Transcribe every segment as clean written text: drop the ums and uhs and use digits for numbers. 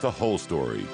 The whole story.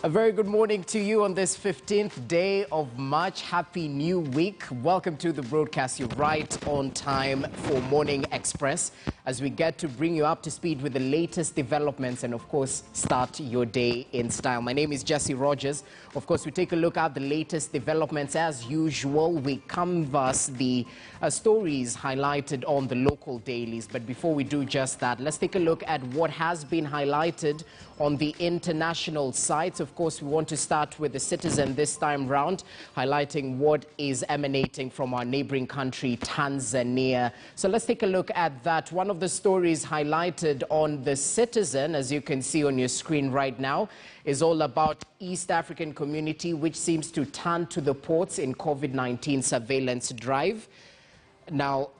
A very good morning to you on this 15th day of March. Happy New Week. Welcome to the broadcast. You're right on time for Morning Express as we get to bring you up to speed with the latest developments and, of course, start your day in style. My name is Jesse Rogers. Of course, we take a look at the latest developments. As usual, we canvass the stories highlighted on the local dailies. But before we do just that, let's take a look at what has been highlighted on the international sites. Of course, we want to start with the Citizen this time round, highlighting what is emanating from our neighboring country, Tanzania. So let's take a look at that. One of the stories highlighted on the Citizen, as you can see on your screen right now, is all about East African community, which seems to turn to the ports in COVID-19 surveillance drive. Now,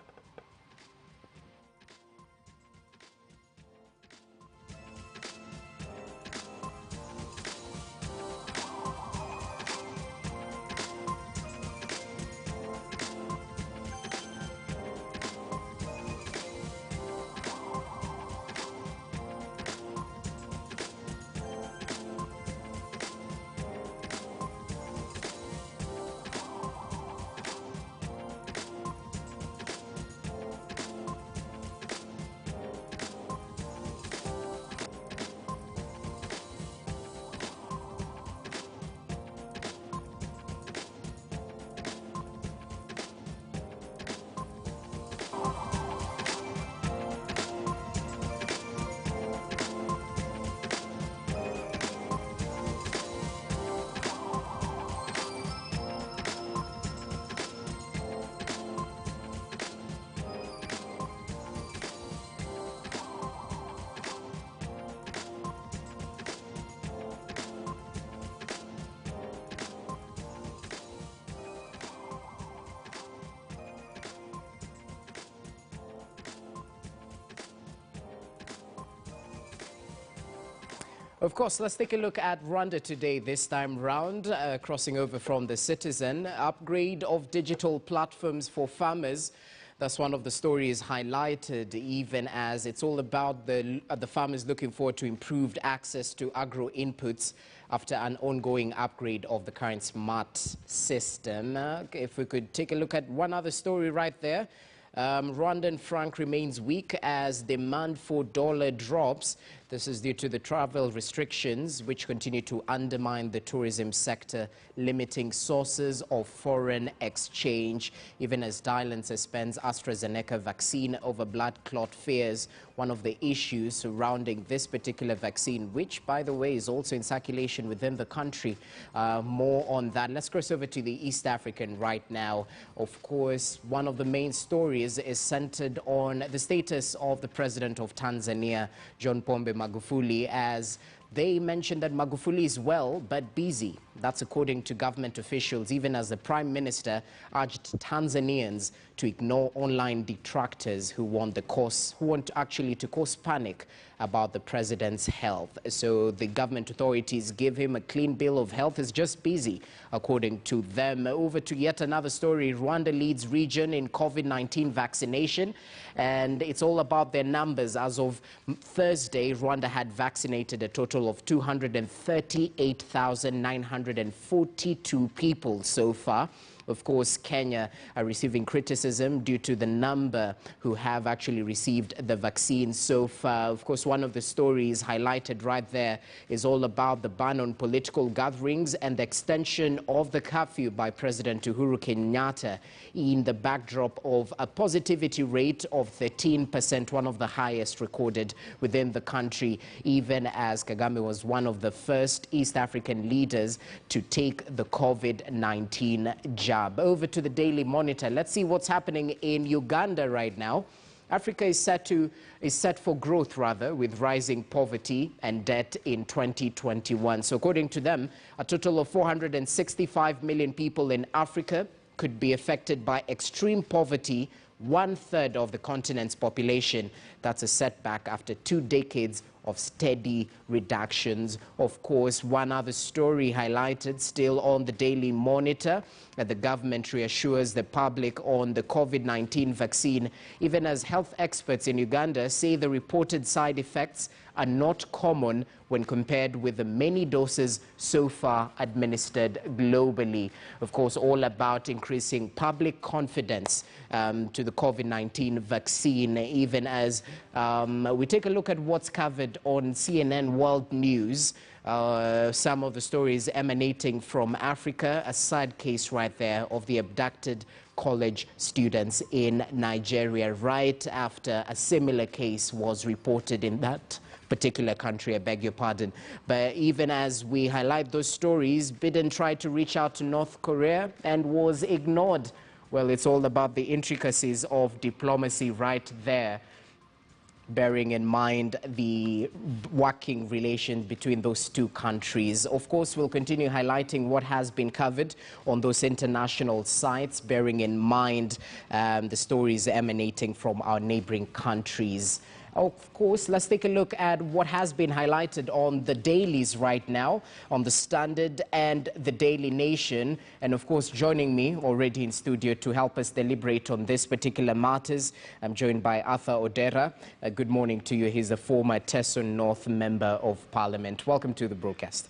of course, let's take a look at Rwanda today, this time round, crossing over from the Citizen. Upgrade of digital platforms for farmers. That's one of the stories highlighted, even as it's all about the farmers looking forward to improved access to agro inputs after an ongoing upgrade of the current smart system. If we could take a look at one other story right there. Rwandan franc remains weak as demand for dollar drops. This is due to the travel restrictions, which continue to undermine the tourism sector, limiting sources of foreign exchange, even as Thailand suspends AstraZeneca vaccine over blood clot fears. One of the issues surrounding this particular vaccine, which, by the way, is also in circulation within the country. More on that. Let's cross over to the East African right now. Of course, one of the main stories is centered on the status of the president of Tanzania, John Pombe Magufuli, as they mentioned that Magufuli is well but busy. That's according to government officials, even as the Prime Minister urged Tanzanians to ignore online detractors who want actually to cause panic about the president's health. So the government authorities give him a clean bill of health. Is just busy, according to them. Over to yet another story. Rwanda leads region in COVID-19 vaccination, and it's all about their numbers. As of Thursday, Rwanda had vaccinated a total of 238,942 people so far. Of course, Kenya are receiving criticism due to the number who have actually received the vaccine so far. Of course, one of the stories highlighted right there is all about the ban on political gatherings and the extension of the curfew by President Uhuru Kenyatta in the backdrop of a positivity rate of 13%, one of the highest recorded within the country, even as Kagame was one of the first East African leaders to take the COVID-19 jab. Over to the Daily Monitor. Let's see what's happening in Uganda right now. Africa is set for growth, rather, with rising poverty and debt in 2021. So according to them, a total of 465 million people in Africa could be affected by extreme poverty, 1/3 of the continent's population. That's a setback after 2 decades of steady reductions. Of course, one other story highlighted still on the Daily Monitor, that the government reassures the public on the COVID-19 vaccine, even as health experts in Uganda say the reported side effects are not common when compared with the many doses so far administered globally. Of course, all about increasing public confidence to the COVID-19 vaccine, even as we take a look at what's covered on CNN World News. Some of the stories emanating from Africa, a sad case right there of the abducted college students in Nigeria, right after a similar case was reported in that particular country, I beg your pardon. But even as we highlight those stories, Biden tried to reach out to North Korea and was ignored. Well, it's all about the intricacies of diplomacy right there, bearing in mind the working relation between those two countries. Of course, we'll continue highlighting what has been covered on those international sites, bearing in mind the stories emanating from our neighboring countries. Of course, let's take a look at what has been highlighted on the dailies right now, on the Standard and the Daily Nation. And of course, joining me already in studio to help us deliberate on this particular matters, I'm joined by Arthur Odera. Good morning to you. He's a former Teso North Member of Parliament. Welcome to the broadcast.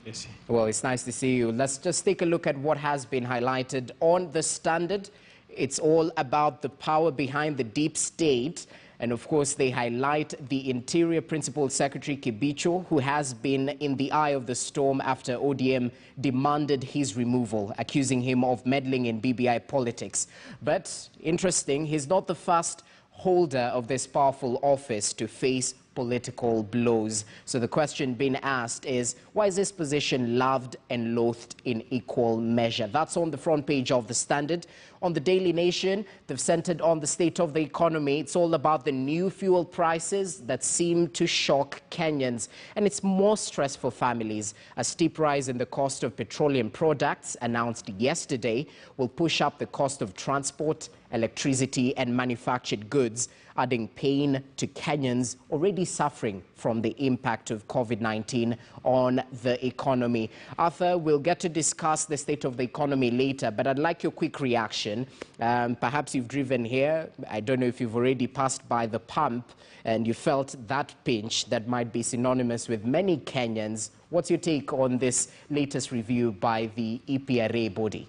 Yes. Well, it's nice to see you. Let's just take a look at what has been highlighted on the Standard. It's all about the power behind the deep state. And of course, they highlight the Interior Principal Secretary Kibicho, who has been in the eye of the storm after ODM demanded his removal, accusing him of meddling in BBI politics. But interesting, he's not the first holder of this powerful office to face political blows. So the question being asked is, why is this position loved and loathed in equal measure? That's on the front page of the Standard. On the Daily Nation, they've centered on the state of the economy. It's all about the new fuel prices that seem to shock Kenyans. And it's more stress for families. A steep rise in the cost of petroleum products announced yesterday will push up the cost of transport, electricity and manufactured goods, adding pain to Kenyans already suffering from the impact of COVID-19 on the economy. Arthur, we'll get to discuss the state of the economy later, but I'd like your quick reaction. Perhaps you've driven here. I don't know if you've already passed by the pump and you felt that pinch that might be synonymous with many Kenyans. What's your take on this latest review by the EPRA body?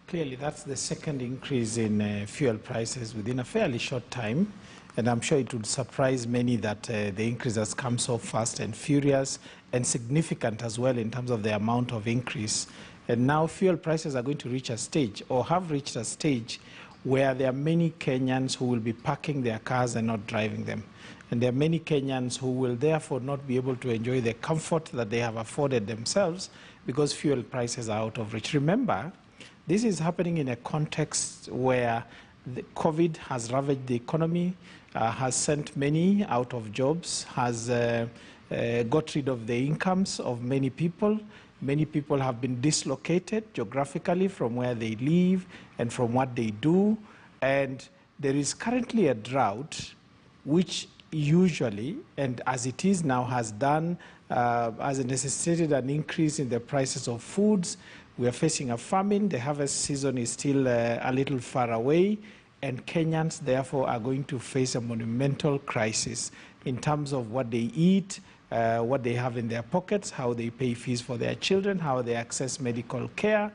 Clearly, that's the second increase in fuel prices within a fairly short time. And I'm sure it would surprise many that the increase has come so fast and furious and significant as well in terms of the amount of increase. And now fuel prices are going to reach a stage, or have reached a stage, where there are many Kenyans who will be parking their cars and not driving them. And there are many Kenyans who will therefore not be able to enjoy the comfort that they have afforded themselves because fuel prices are out of reach. Remember, this is happening in a context where the COVID has ravaged the economy, has sent many out of jobs, has got rid of the incomes of many people. Many people have been dislocated geographically from where they live and from what they do. And there is currently a drought, which usually, and as it is now, has done, has necessitated an increase in the prices of foods. We are facing a famine. The harvest season is still a little far away, and Kenyans, therefore, are going to face a monumental crisis in terms of what they eat, what they have in their pockets, how they pay fees for their children, how they access medical care,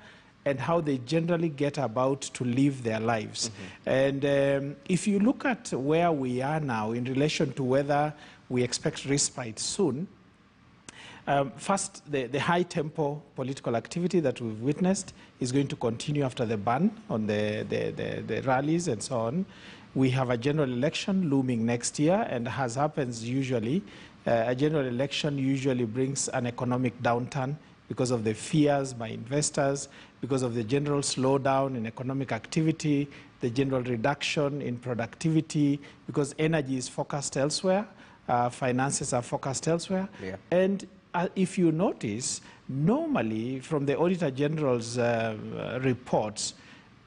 and how they generally get about to live their lives. Mm-hmm. And if you look at where we are now in relation to whether we expect respite soon, first, the high-tempo political activity that we've witnessed is going to continue after the ban on the rallies and so on. We have a general election looming next year, and as happens usually, a general election usually brings an economic downturn because of the fears by investors, because of the general slowdown in economic activity, the general reduction in productivity, because energy is focused elsewhere, finances are focused elsewhere. Yeah. And if you notice, normally from the Auditor General's reports,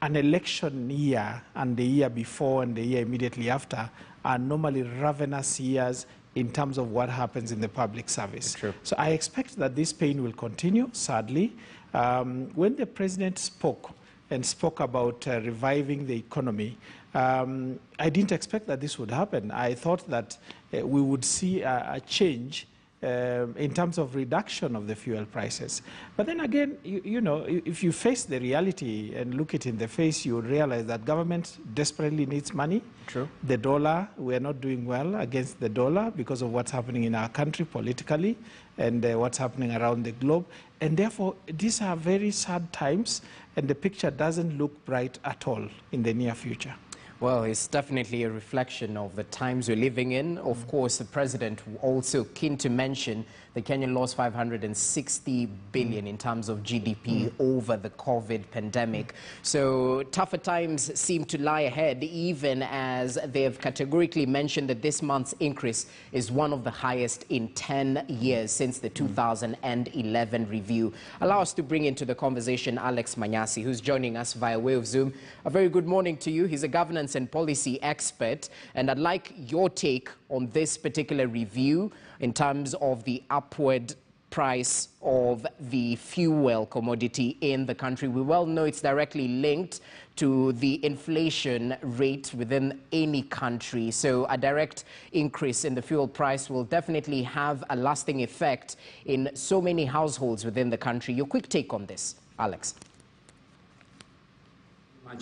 an election year and the year before and the year immediately after are normally ravenous years in terms of what happens in the public service. True. So I expect that this pain will continue, sadly. When the president spoke about reviving the economy, I didn't expect that this would happen. I thought that we would see a change in terms of reduction of the fuel prices. But then again, you know, if you face the reality and look it in the face, you realize that government desperately needs money. True. The dollar, we're not doing well against the dollar because of what's happening in our country politically and what's happening around the globe. And therefore, these are very sad times, and the picture doesn't look bright at all in the near future. Well, it's definitely a reflection of the times we're living in. Of course, the president also keen to mention the Kenyan lost 560 billion in terms of GDP over the COVID pandemic. So tougher times seem to lie ahead, even as they have categorically mentioned that this month's increase is one of the highest in 10 years since the 2011 review. Allow us to bring into the conversation Alex Manyasi, who's joining us via way of Zoom. A very good morning to you. He's a governance and policy expert, and I'd like your take on this particular review in terms of the upward price of the fuel commodity in the country. We well know it's directly linked to the inflation rate within any country. So a direct increase in the fuel price will definitely have a lasting effect in so many households within the country. Your quick take on this, Alex.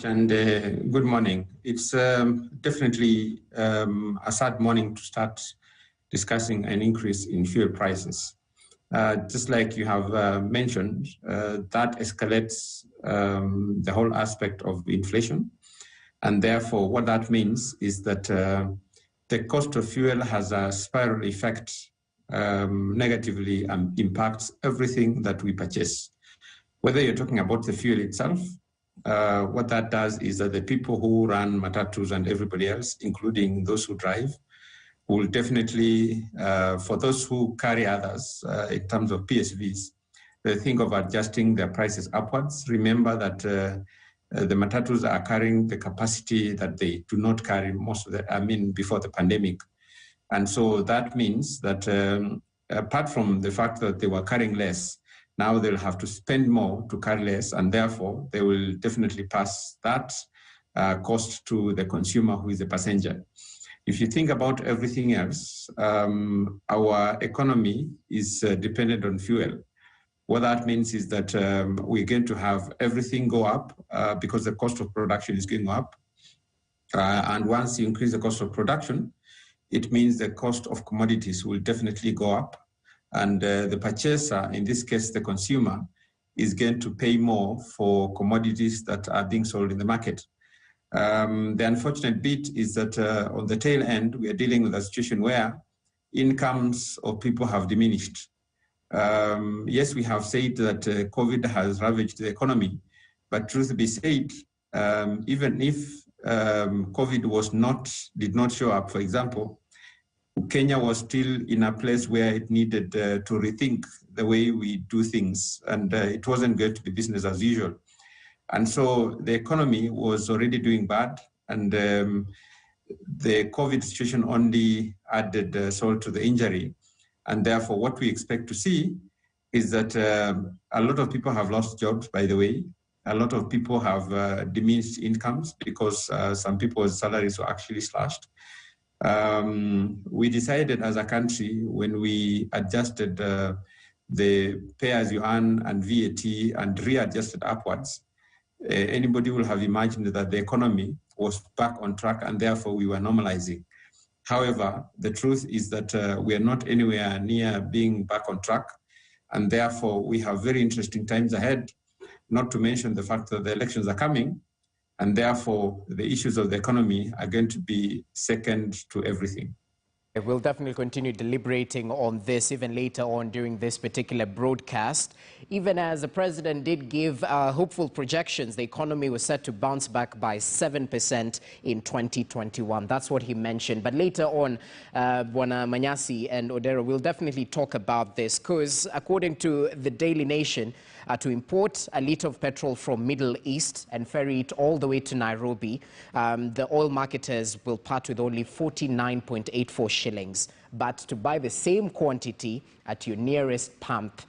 And good morning. It's definitely a sad morning to start discussing an increase in fuel prices. Just like you have mentioned, that escalates the whole aspect of inflation. And therefore, what that means is that the cost of fuel has a spiral effect, negatively impacts everything that we purchase. Whether you're talking about the fuel itself, what that does is that the people who run matatus and everybody else, including those who drive, will definitely, for those who carry others in terms of PSVs, they think of adjusting their prices upwards. Remember that the matatus are carrying the capacity that they do not carry before the pandemic. And so that means that apart from the fact that they were carrying less, now they'll have to spend more to carry less, and therefore they will definitely pass that cost to the consumer who is the passenger. If you think about everything else, our economy is dependent on fuel. What that means is that we're going to have everything go up because the cost of production is going up. And once you increase the cost of production, it means the cost of commodities will definitely go up. And the purchaser, in this case, the consumer, is going to pay more for commodities that are being sold in the market. The unfortunate bit is that on the tail end, we are dealing with a situation where incomes of people have diminished. Yes, we have said that COVID has ravaged the economy, but truth be said, even if COVID did not show up, for example, Kenya was still in a place where it needed to rethink the way we do things, and it wasn't going to be business as usual. And so the economy was already doing bad, and the COVID situation only added salt to the injury. And therefore, what we expect to see is that a lot of people have lost jobs, by the way. A lot of people have diminished incomes because some people's salaries were actually slashed. We decided as a country, when we adjusted the pay-as-you-earn and VAT and readjusted upwards, anybody will have imagined that the economy was back on track, and therefore we were normalizing. However, the truth is that we are not anywhere near being back on track, and therefore we have very interesting times ahead, not to mention the fact that the elections are coming, and therefore the issues of the economy are going to be second to everything. We'll definitely continue deliberating on this even later on during this particular broadcast. Even as the president did give hopeful projections, the economy was set to bounce back by 7% in 2021. That's what he mentioned. But later on, Bwana Manyasi and Odero will definitely talk about this, because according to the Daily Nation, to import a litre of petrol from Middle East and ferry it all the way to Nairobi, the oil marketers will part with only 49.84 shillings but to buy the same quantity at your nearest pump,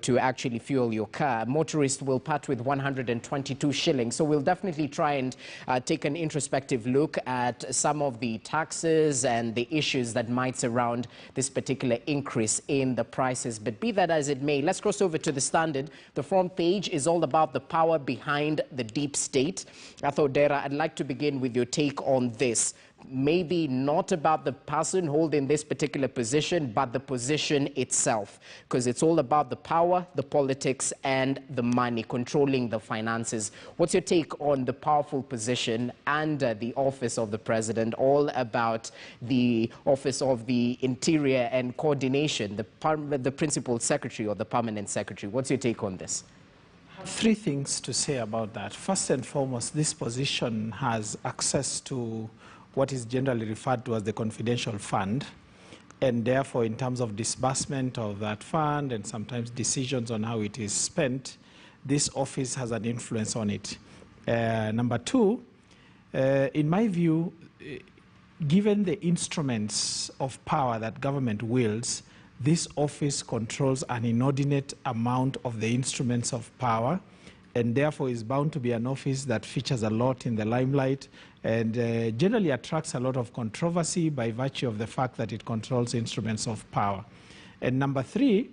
to actually fuel your car, motorists will part with 122 shillings. So we'll definitely try and take an introspective look at some of the taxes and the issues that might surround this particular increase in the prices. But be that as it may, let's cross over to the Standard. The front page is all about the power behind the deep state. Athodera, I'd like to begin with your take on this. Maybe not about the person holding this particular position, but the position itself, because it's all about the power, the politics, and the money, controlling the finances. What's your take on the powerful position under the office of the president, all about the office of the Interior and Coordination, the principal secretary or the permanent secretary? What's your take on this? I have three things to say about that. First and foremost, this position has access to what is generally referred to as the confidential fund, and therefore in terms of disbursement of that fund and sometimes decisions on how it is spent, this office has an influence on it. Number two, in my view, given the instruments of power that government wields, this office controls an inordinate amount of the instruments of power, and therefore is bound to be an office that features a lot in the limelight and generally attracts a lot of controversy by virtue of the fact that it controls instruments of power. And number three,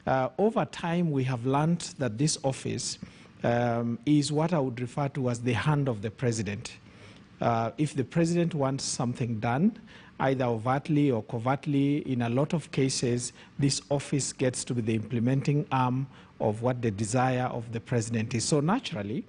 over time we have learned that this office is what I would refer to as the hand of the president. If the president wants something done, either overtly or covertly, in a lot of cases, this office gets to be the implementing arm of what the desire of the president is. So naturally,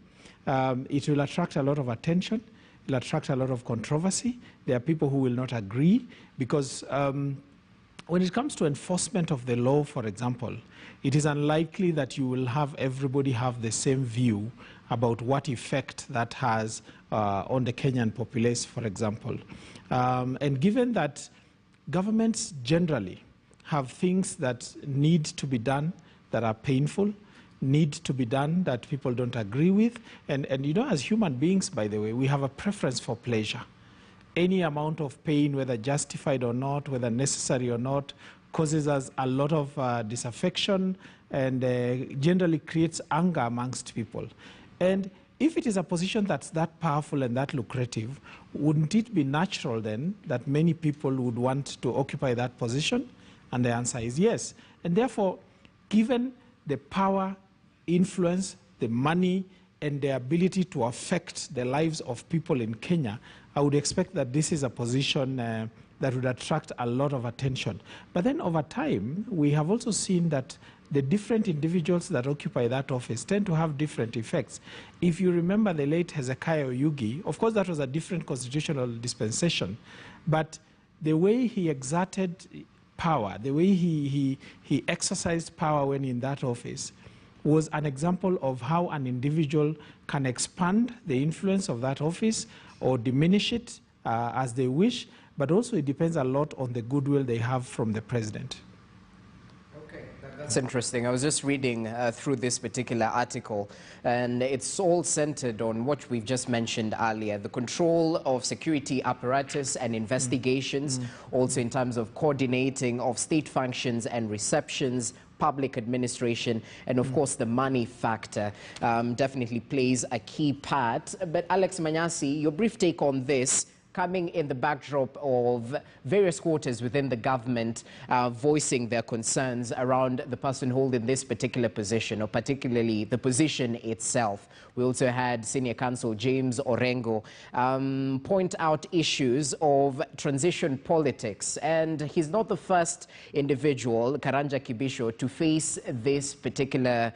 it will attract a lot of attention, it will attract a lot of controversy. There are people who will not agree because when it comes to enforcement of the law, for example, it is unlikely that you will have everybody have the same view about what effect that has on the Kenyan populace, for example. And given that governments generally have things that need to be done that are painful, need to be done that people don't agree with, and as human beings, by the way, we have a preference for pleasure. Any amount of pain, whether justified or not, whether necessary or not, causes us a lot of disaffection and generally creates anger amongst people. And if it is a position that's that powerful and that lucrative, wouldn't it be natural then that many people would want to occupy that position? And the answer is yes. And therefore, given the power, influence, the money, and the ability to affect the lives of people in Kenya, I would expect that this is a position that would attract a lot of attention. But then over time, we have also seen that the different individuals that occupy that office tend to have different effects. If you remember the late Hezekiah Oyugi, of course that was a different constitutional dispensation, but the way he exerted power, the way he exercised power when in that office was an example of how an individual can expand the influence of that office or diminish it as they wish, but also it depends a lot on the goodwill they have from the president. Okay, that's interesting. I was just reading through this particular article, and it's all centered on what we've just mentioned earlier, the control of security apparatus and investigations, also in terms of coordinating of state functions and receptions, public administration, and of course the money factor definitely plays a key part. But Alex Manyasi, your brief take on this, coming in the backdrop of various quarters within the government voicing their concerns around the person holding this particular position, or particularly the position itself. We also had Senior Counsel James Orengo point out issues of transition politics. And he's not the first individual, Karanja Kibisho, to face this particular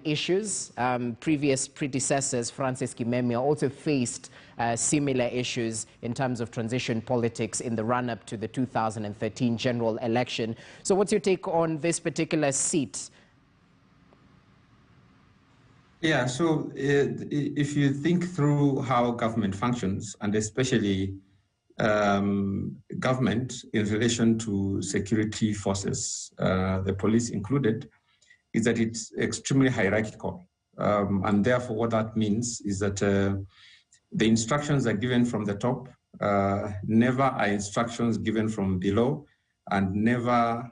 issues. Previous predecessors, Francis Kimemia, also faced similar issues in terms of transition politics in the run-up to the 2013 general election. So what's your take on this particular seat? Yeah, so if you think through how government functions, and especially government in relation to security forces, the police included, is that it's extremely hierarchical. And therefore what that means is that the instructions are given from the top, never are instructions given from below, and never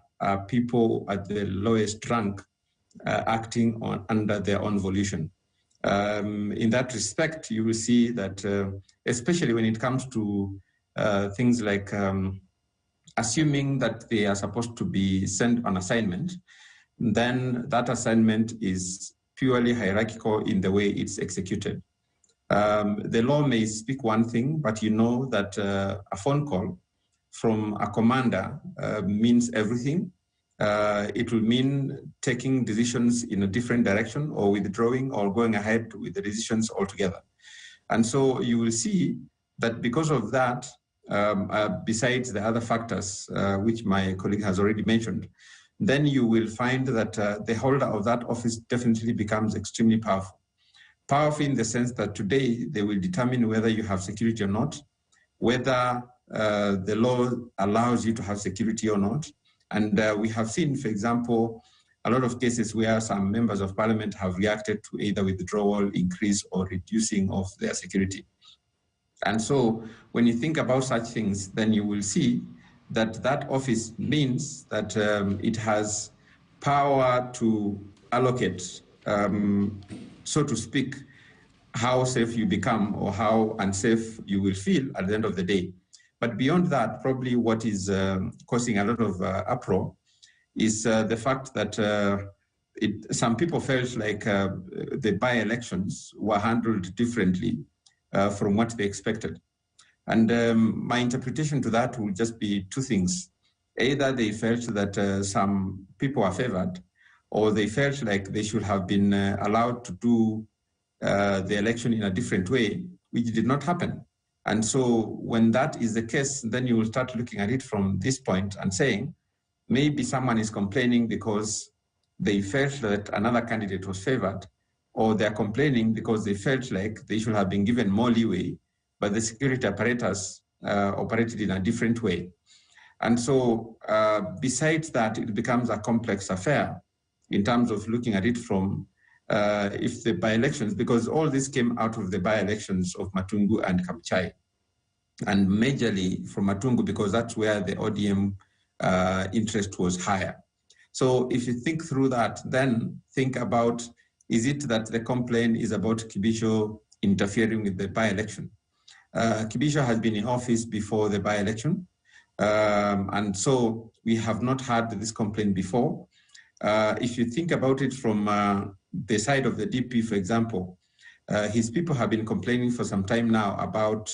people at the lowest rank acting under their own volition. In that respect, you will see that, especially when it comes to things like assuming that they are supposed to be sent on assignment, then that assignment is purely hierarchical in the way it's executed. The law may speak one thing, but you know that a phone call from a commander means everything. It will mean taking decisions in a different direction, or withdrawing, or going ahead with the decisions altogether. And so you will see that because of that, besides the other factors, which my colleague has already mentioned, then you will find that the holder of that office definitely becomes extremely powerful. Powerful in the sense that today they will determine whether you have security or not, whether the law allows you to have security or not. And we have seen, for example, a lot of cases where some members of parliament have reacted to either withdrawal, increase, or reducing of their security. And so when you think about such things, then you will see that that office means that it has power to allocate, so to speak, how safe you become or how unsafe you will feel at the end of the day. But beyond that, probably what is causing a lot of uproar is the fact that some people felt like the by-elections were handled differently from what they expected. And my interpretation to that will just be two things. Either they felt that some people are favored, or they felt like they should have been allowed to do the election in a different way, which did not happen. And so when that is the case, then you will start looking at it from this point and saying, maybe someone is complaining because they felt that another candidate was favored, or they're complaining because they felt like they should have been given more leeway, but the security apparatus operated in a different way. And so besides that, it becomes a complex affair in terms of looking at it from if the by-elections, because all this came out of the by-elections of Matungu and Kabuchai, and majorly from Matungu because that's where the ODM interest was higher. So if you think through that, then think about, is it that the complaint is about Kibisho interfering with the by-election? Kibisho has been in office before the by-election, and so we have not had this complaint before. If you think about it from the side of the DP, for example, his people have been complaining for some time now about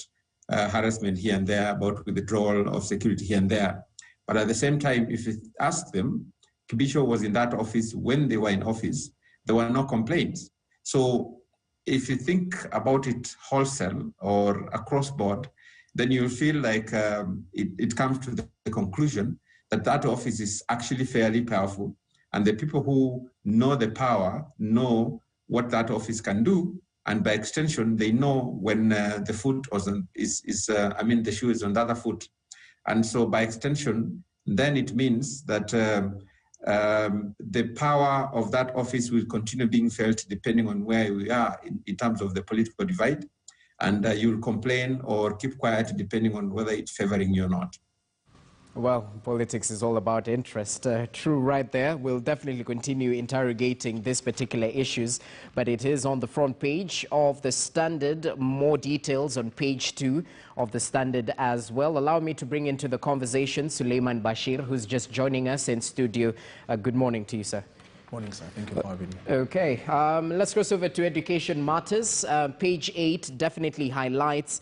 harassment here and there, about withdrawal of security here and there. But at the same time, if you ask them, Kibisho was in that office when they were in office, there were no complaints. So if you think about it wholesale or across board, then you'll feel like it comes to the conclusion that that office is actually fairly powerful. And the people who know the power know what that office can do. And by extension, they know when the foot the shoe is on the other foot. And so by extension, then it means that the power of that office will continue being felt depending on where we are in terms of the political divide. And you'll complain or keep quiet depending on whether it's favoring you or not. Well, politics is all about interest. True right there. We'll definitely continue interrogating these particular issues, but it is on the front page of the Standard. More details on page 2 of the Standard as well. Allow me to bring into the conversation Suleiman Bashir, who's just joining us in studio. Good morning to you, sir. Morning, sir. Thank you for having me. Okay, let's cross over to education matters. Page 8 definitely highlights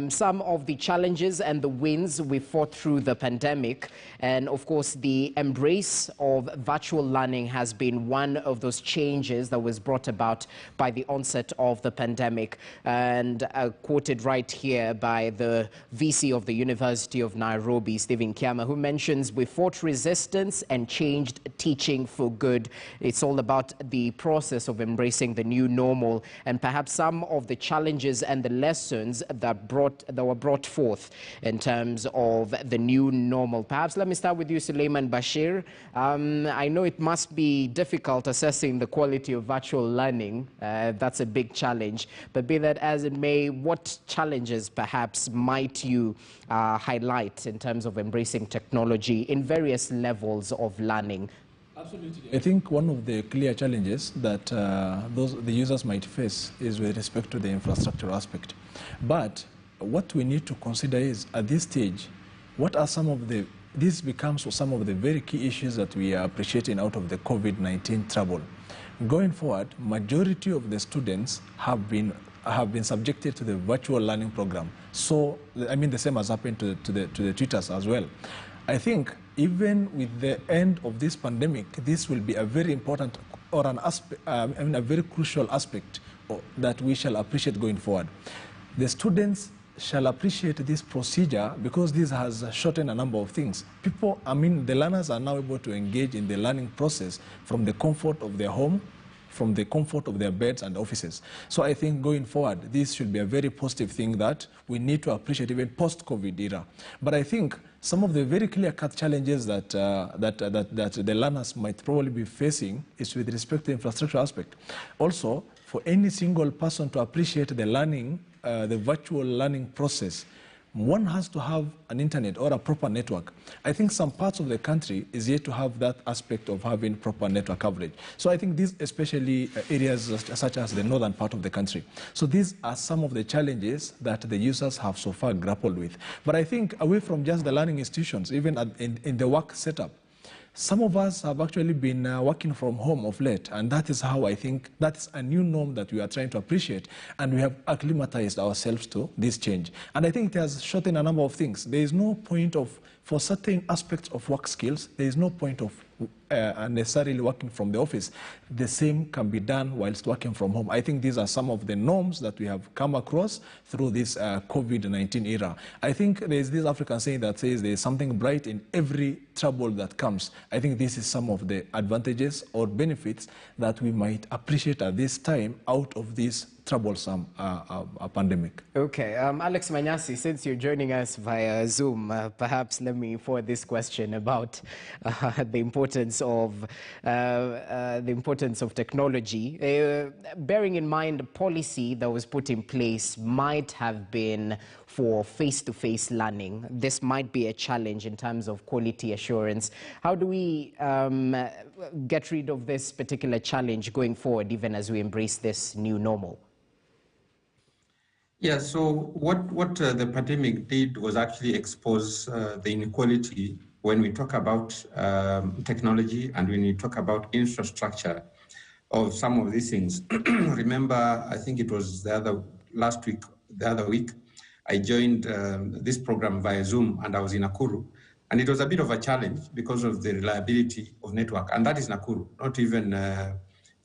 some of the challenges and the wins we fought through the pandemic. And of course, the embrace of virtual learning has been one of those changes that was brought about by the onset of the pandemic. And quoted right here by the VC of the University of Nairobi, Stephen Kiama, who mentions, "We fought resistance and changed teaching for good." It's all about the process of embracing the new normal and perhaps some of the challenges and the lessons that were brought forth in terms of the new normal. Perhaps let me start with you, Suleiman Bashir. I know it must be difficult assessing the quality of virtual learning. That's a big challenge. But be that as it may, what challenges perhaps might you highlight in terms of embracing technology in various levels of learning? Absolutely. I think one of the clear challenges that the users might face is with respect to the infrastructure aspect. But what we need to consider is, at this stage, what are this becomes some of the very key issues that we are appreciating out of the COVID-19 trouble. Going forward, majority of the students have been subjected to the virtual learning program. So, I mean, the same has happened to the tutors as well. I think even with the end of this pandemic, this will be a very important or a very crucial aspect that we shall appreciate going forward. The students shall appreciate this procedure because this has shortened a number of things. The learners are now able to engage in the learning process from the comfort of their home, from the comfort of their beds and offices. So I think going forward, this should be a very positive thing that we need to appreciate even post-COVID era. But I think some of the very clear-cut challenges that the learners might probably be facing is with respect to the infrastructure aspect. Also, for any single person to appreciate the learning, the virtual learning process, one has to have an internet or a proper network. I think some parts of the country is yet to have that aspect of having proper network coverage. So I think these, especially areas such as the northern part of the country. So these are some of the challenges that the users have so far grappled with. But I think away from just the learning institutions, even in the work setup, some of us have actually been working from home of late, and that is how I think that's a new norm that we are trying to appreciate, and we have acclimatized ourselves to this change. And I think it has shortened a number of things. There is no point for certain aspects of work skills, there is no point of necessarily working from the office. The same can be done whilst working from home. I think these are some of the norms that we have come across through this COVID-19 era. I think there is this African saying that says there is something bright in every trouble that comes. I think this is some of the advantages or benefits that we might appreciate at this time out of this troublesome pandemic. Okay, Alex Manyasi, since you're joining us via Zoom, perhaps let me forward this question about the importance of technology. Bearing in mind the policy that was put in place might have been for face-to-face learning. This might be a challenge in terms of quality assurance. How do we get rid of this particular challenge going forward, even as we embrace this new normal? Yeah, so what the pandemic did was actually expose the inequality when we talk about technology and when we talk about infrastructure of some of these things. Remember, I think it was the other week, I joined this program via Zoom, and I was in Nakuru, and it was a bit of a challenge because of the reliability of network, and that is Nakuru, not even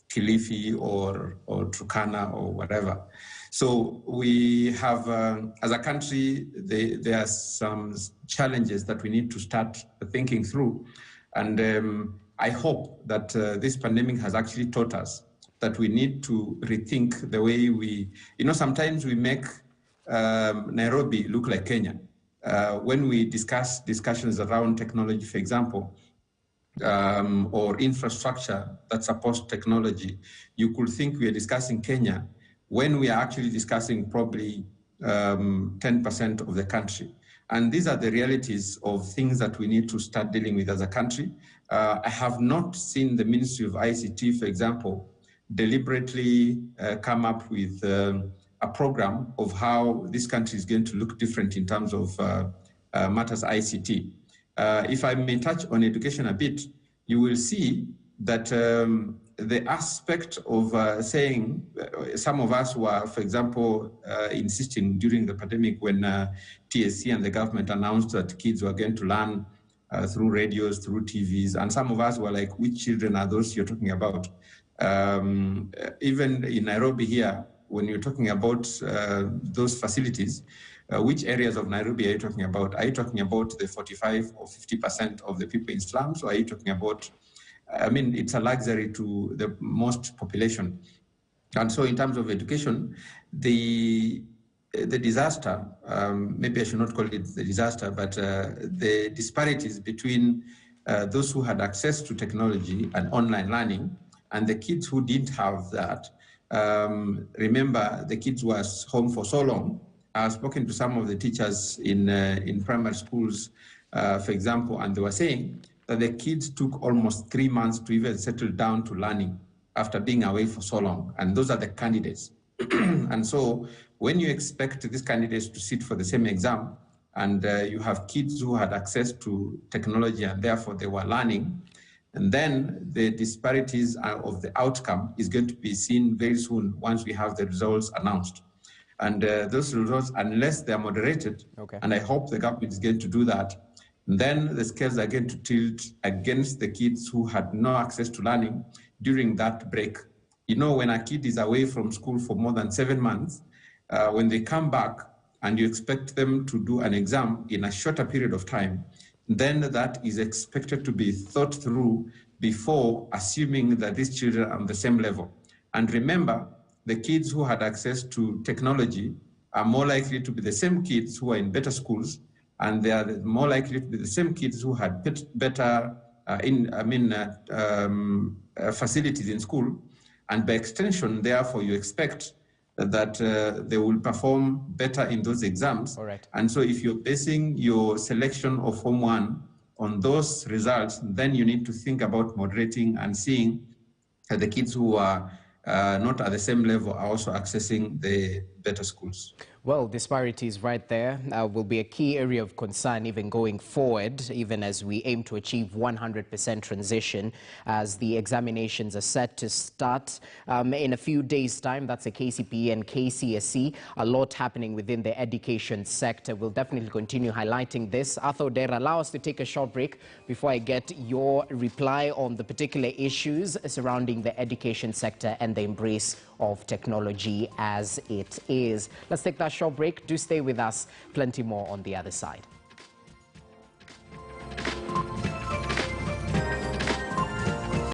Kilifi or Turkana or whatever. So we have, as a country, there are some challenges that we need to start thinking through. And I hope that this pandemic has actually taught us that we need to rethink the way sometimes we make Nairobi look like Kenya. When we discuss discussions around technology, for example, or infrastructure that supports technology, you could think we are discussing Kenya when we are actually discussing probably 10% of the country. And these are the realities of things that we need to start dealing with as a country. I have not seen the Ministry of ICT, for example, deliberately come up with a program of how this country is going to look different in terms of matters ICT. If I may touch on education a bit, you will see that the aspect of saying some of us were, for example, insisting during the pandemic when TSC and the government announced that kids were going to learn through radios, through TVs, and some of us were like, which children are those you're talking about? Even in Nairobi here, when you're talking about those facilities, which areas of Nairobi are you talking about? Are you talking about the 45 or 50% of the people in slums, or are you talking about I mean, it's a luxury to the most population. And so in terms of education, the disaster, maybe I should not call it the disaster, but the disparities between those who had access to technology and online learning and the kids who didn't have that. Remember, the kids were home for so long. I've spoken to some of the teachers in primary schools, for example, and they were saying that the kids took almost 3 months to even settle down to learning after being away for so long. And those are the candidates. And so when you expect these candidates to sit for the same exam, and you have kids who had access to technology and therefore they were learning, and then the disparities of the outcome is going to be seen very soon once we have the results announced. And those results, unless they're moderated, and I hope the government is going to do that, then the scales are going to tilt against the kids who had no access to learning during that break. You know, when a kid is away from school for more than 7 months, when they come back and you expect them to do an exam in a shorter period of time, then that is expected to be thought through before assuming that these children are on the same level. And remember, the kids who had access to technology are more likely to be the same kids who are in better schools, and they are more likely to be the same kids who had better facilities in school. And by extension, therefore, you expect that they will perform better in those exams. All right. And so if you're basing your selection of Form 1 on those results, then you need to think about moderating and seeing that the kids who are not at the same level are also accessing the better schools. Well, disparities right there will be a key area of concern even going forward, even as we aim to achieve 100% transition, as the examinations are set to start in a few days' time. That's a KCPE and KCSE. A lot happening within the education sector. We'll definitely continue highlighting this. Arthur Dera, allow us to take a short break before I get your reply on the particular issues surrounding the education sector and the embrace of technology as it is. Let's take that short break. Do stay with us. Plenty more on the other side.